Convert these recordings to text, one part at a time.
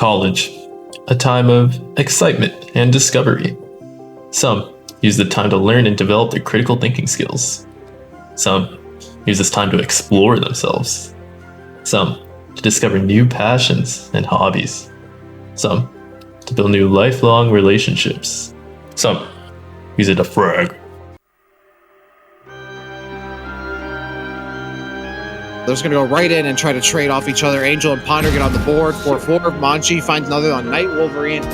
College, a time of excitement and discovery. Some use the time to learn and develop their critical thinking skills. Some use this time to explore themselves. Some to discover new passions and hobbies. Some to build new lifelong relationships. Some use it to frag. They're just going to go right in and try to trade off each other. Angel and Ponder get on the board. 4-4. Monchi finds another on Night Wolverine.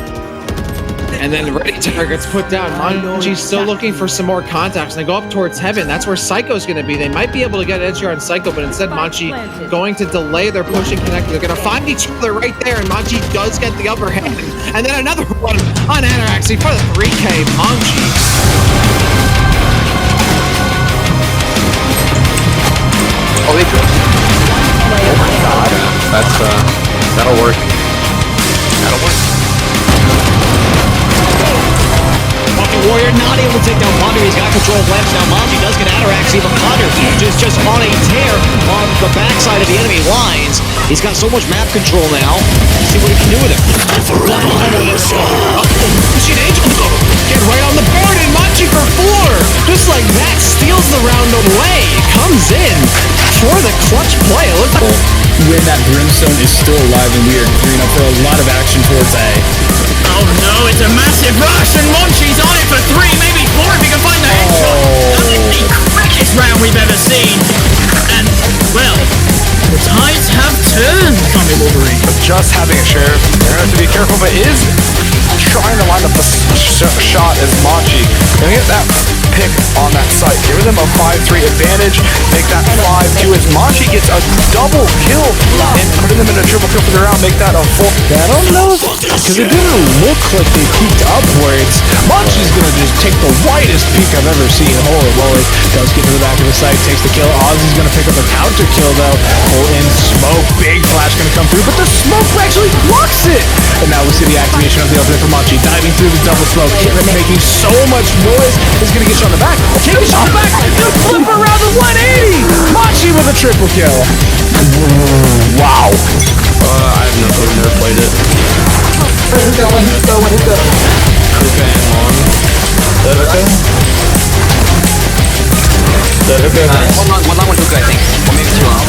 And then ready targets put down. Monchi's still looking for some more contacts. And they go up towards Heaven. That's where Psycho's going to be. They might be able to get an edge here on Psycho, but instead Monchi going to delay their push and connect. They're going to find each other right there, and Monchi does get the upper hand. And then another one on Ataraxy for the 3K. Monchi. Oh, they do. Oh my god. That'll work. That'll work. Fucking Warrior not able to take down Ponder. He's got control of lamps now. Monchi does get Ataraxy, but Ponder just on a tear on the backside of the enemy lines. He's got so much map control now. Let's see what he can do with it. Machine Angel get right on the board, and Monchi for 4. Just like that, steals the round away. Comes in for the clutch play. Look like when that Brimstone is still alive and we are gearing up for a lot of action towards A. Oh no, it's a massive rush and Monchi's on it for 3, maybe 4 if he can find the headshot. That is the quickest round we've ever seen. And, well, the tides have turned, Tommy Wolverine. Just having a share, they're going to have to be careful, but is trying to line up the shot as Monchi. Gonna get that pick on that site. Giving them a 5-3 advantage. Make that 5-2 as Monchi gets a double kill and putting them in a triple kill for the round. Make that a 4. I don't know, because it didn't look like they peeked upwards. Monchi's gonna just take the widest peek I've ever seen. Holy moly. Does get to the back of the site, takes the kill. Ozzy's gonna pick up a counter kill though. Pull in smoke. Big flash gonna come through, but the smoke actually blocks it. And now we see the activation of the ultimate for Monchi. Diving through the double smoke. Making so much noise. Is gonna get shot in the back. Taking a shot in the back. The flip around the 180. Monchi with a triple kill. Wow. I have no clue. Never played it. Who's going? Hookah and long. One long, one hookah, I think. Or maybe 2 long.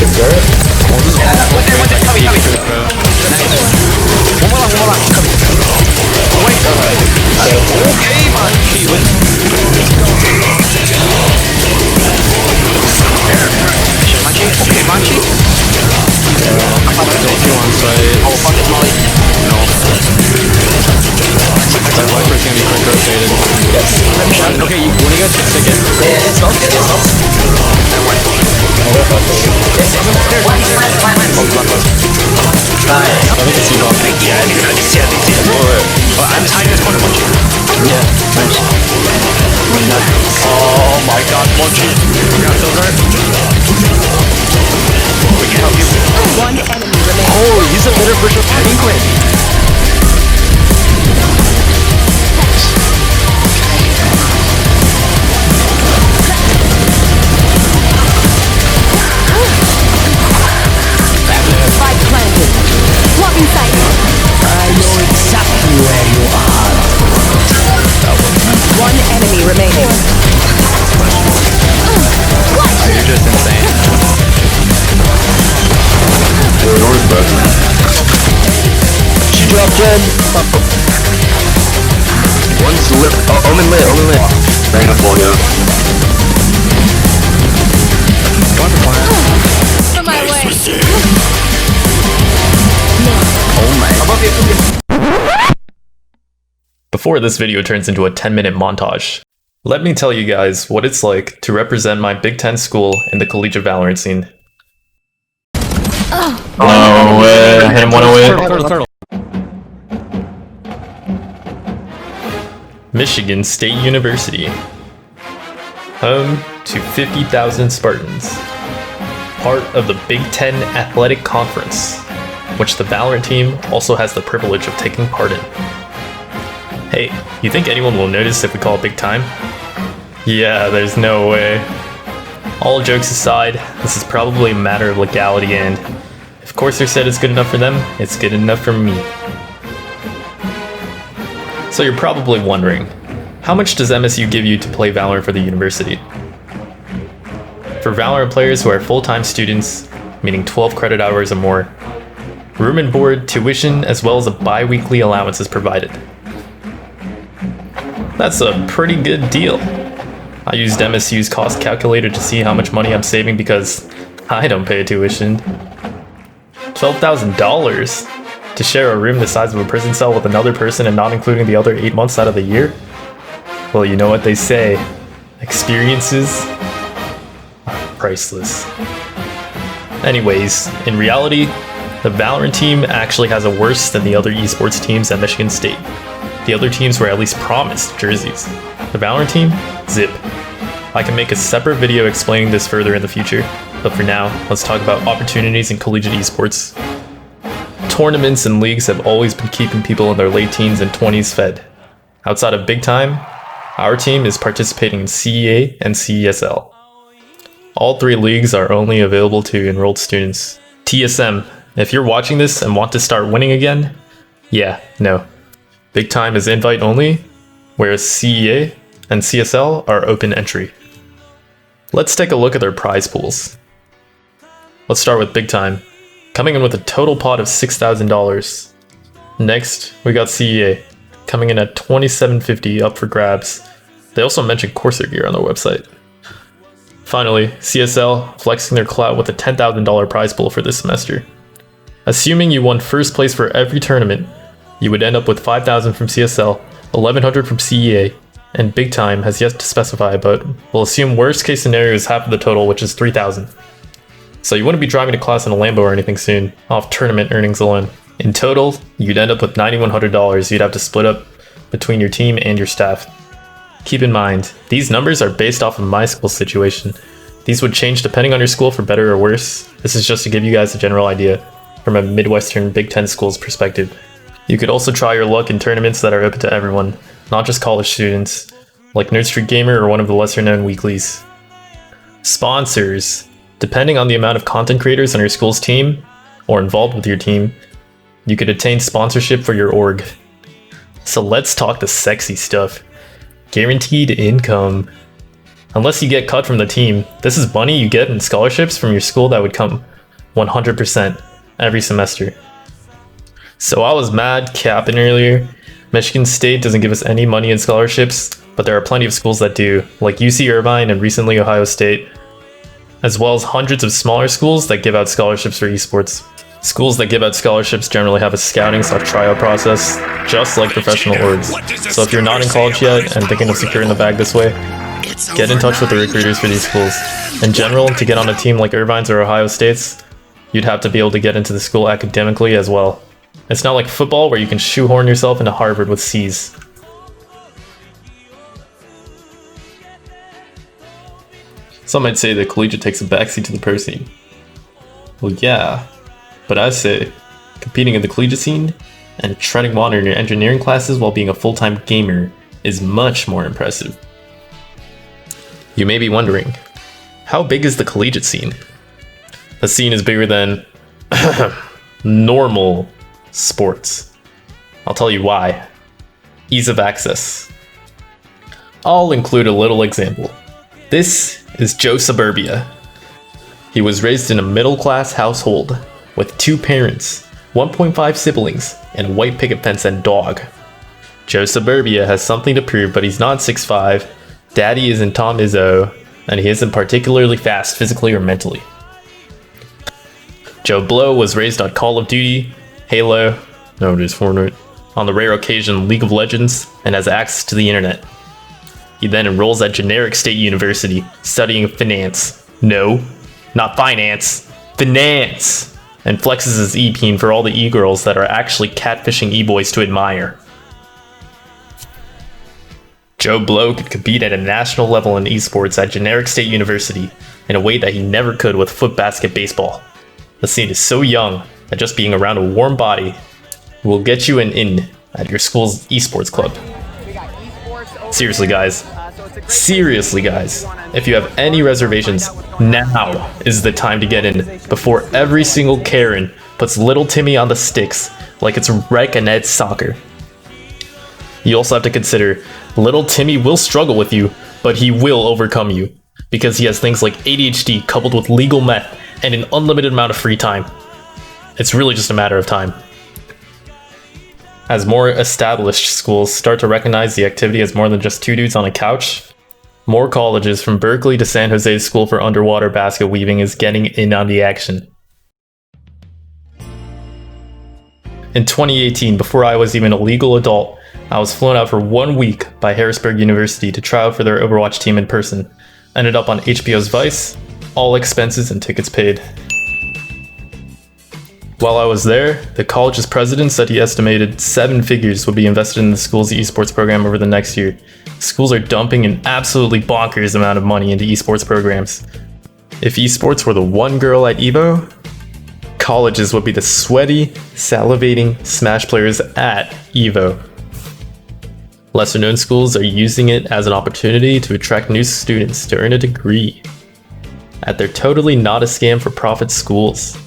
Is there? One more long. Wait. Okay, Monchi wins. Monchi? On site. Oh, fuck it, Molly. No. That Viper's gonna be quick rotated. Yes. Okay, when you guys stick it. Yeah, it's off. I think it's you off. I'm tying this corner, Monchi. Yeah, nice. Oh my god, Monchi. We got those right. We can help you. One enemy remaining. Oh, he's a better version of Penguin. Spike planted. Blocking sight. I know exactly where you are. One enemy remaining. Oh, you're just insane. She dropped in. One's lit. Oh, only lit. Bring up for you. On my way. Before this video turns into a 10-minute montage, let me tell you guys what it's like to represent my Big Ten school in the Collegiate Valorant scene. Oh, hit him 108. Turtle. Michigan State University, home to 50,000 Spartans, part of the Big Ten Athletic Conference, which the Valorant team also has the privilege of taking part in. Hey, you think anyone will notice if we call it big time? Yeah, there's no way. All jokes aside, this is probably a matter of legality and If Corsair said it's good enough for them, it's good enough for me. So you're probably wondering, how much does MSU give you to play Valorant for the university? For Valorant players who are full-time students, meaning 12 credit hours or more, room and board, tuition, as well as a bi-weekly allowance is provided. That's a pretty good deal. I used MSU's cost calculator to see how much money I'm saving because I don't pay tuition. $12,000 to share a room the size of a prison cell with another person and not including the other 8 months out of the year? Well, you know what they say, experiences are priceless. Anyways, in reality, the Valorant team actually has it worse than the other esports teams at Michigan State. The other teams were at least promised jerseys. The Valorant team? Zip. I can make a separate video explaining this further in the future, but for now, let's talk about opportunities in collegiate esports. Tournaments and leagues have always been keeping people in their late teens and 20s fed. Outside of big time, our team is participating in CEA and CESL. All 3 leagues are only available to enrolled students. TSM, if you're watching this and want to start winning again, yeah, no. Big time is invite only, whereas CEA and CSL are open entry. Let's take a look at their prize pools. Let's start with big time, coming in with a total pot of $6,000. Next, we got CEA, coming in at $2,750 up for grabs. They also mentioned Corsair gear on their website. Finally, CSL, flexing their clout with a $10,000 prize pool for this semester. Assuming you won first place for every tournament, you would end up with $5,000 from CSL, $1,100 from CEA, and Big Time has yet to specify, but we'll assume worst case scenario is half of the total, which is $3,000. So you wouldn't be driving to class in a Lambo or anything soon, off tournament earnings alone. In total, you'd end up with $9,100 you'd have to split up between your team and your staff. Keep in mind, these numbers are based off of my school situation. These would change depending on your school for better or worse. This is just to give you guys a general idea from a Midwestern Big Ten school's perspective. You could also try your luck in tournaments that are open to everyone, not just college students, like Nerd Street Gamer or one of the lesser known weeklies. Sponsors. Depending on the amount of content creators on your school's team, or involved with your team, you could attain sponsorship for your org. So let's talk the sexy stuff. Guaranteed income. Unless you get cut from the team, this is money you get in scholarships from your school that would come 100% every semester. So I was mad capping earlier. Michigan State doesn't give us any money in scholarships, but there are plenty of schools that do, like UC Irvine and recently Ohio State, as well as hundreds of smaller schools that give out scholarships for esports. Schools that give out scholarships generally have a scouting/tryout process, just like professional orgs. So if you're not in college yet and thinking of securing the bag this way, get in touch with the recruiters for these schools. In general, to get on a team like Irvine's or Ohio State's, you'd have to be able to get into the school academically as well. It's not like football where you can shoehorn yourself into Harvard with C's. Some might say that Collegiate takes a backseat to the pro scene. Well, yeah, but I say competing in the collegiate scene and treading water in your engineering classes while being a full-time gamer is much more impressive. You may be wondering, how big is the collegiate scene? The scene is bigger than normal sports. I'll tell you why. Ease of access. I'll include a little example. This is Joe Suburbia. He was raised in a middle-class household with 2 parents, 1.5 siblings, and a white picket fence and dog. Joe Suburbia has something to prove, but he's not 6'5", daddy isn't Tom Izzo, and he isn't particularly fast physically or mentally. Joe Blow was raised on Call of Duty, Halo, nowadays Fortnite, on the rare occasion League of Legends, and has access to the internet. He then enrolls at Generic State University, studying finance. No, not finance, finance! And flexes his e-peen for all the e-girls that are actually catfishing e-boys to admire. Joe Blow could compete at a national level in esports at Generic State University in a way that he never could with foot basket baseball. The scene is so young that just being around a warm body will get you an in at your school's esports club. Seriously guys, if you have any reservations, Now is the time to get in before every single Karen puts little Timmy on the sticks like it's Rec and Ed soccer. You also have to consider little Timmy will struggle with you, but he will overcome you because he has things like ADHD coupled with legal meth and an unlimited amount of free time. It's really just a matter of time. As more established schools start to recognize the activity as more than just two dudes on a couch, more colleges from Berkeley to San Jose's School for Underwater Basket Weaving is getting in on the action. In 2018, before I was even a legal adult, I was flown out for 1 week by Harrisburg University to try out for their Overwatch team in person. Ended up on HBO's Vice, all expenses and tickets paid. While I was there, the college's president said he estimated 7 figures would be invested in the school's esports program over the next year. Schools are dumping an absolutely bonkers amount of money into esports programs. If esports were the one girl at EVO, colleges would be the sweaty, salivating Smash players at EVO. Lesser known schools are using it as an opportunity to attract new students to earn a degree at their totally not a scam for profit schools.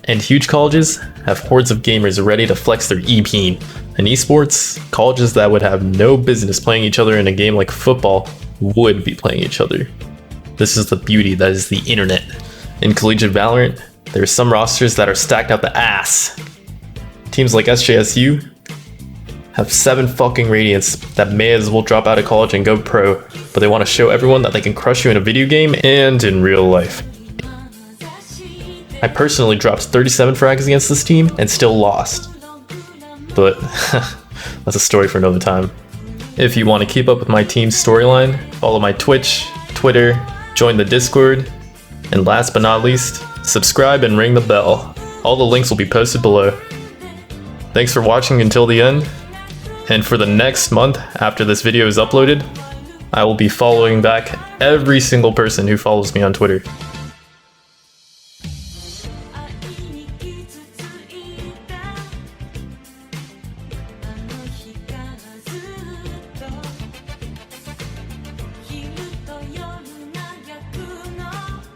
And huge colleges have hordes of gamers ready to flex their e-peen. In esports, colleges that would have no business playing each other in a game like football would be playing each other. This is the beauty that is the internet. In Collegiate Valorant, there are some rosters that are stacked out the ass. Teams like SJSU have 7 fucking radiants that may as well drop out of college and go pro, but they want to show everyone that they can crush you in a video game and in real life. I personally dropped 37 frags against this team and still lost. But that's a story for another time. If you want to keep up with my team's storyline, follow my Twitch, Twitter, join the Discord, and last but not least, subscribe and ring the bell. All the links will be posted below. Thanks for watching until the end, and for the next month after this video is uploaded, I will be following back every single person who follows me on Twitter.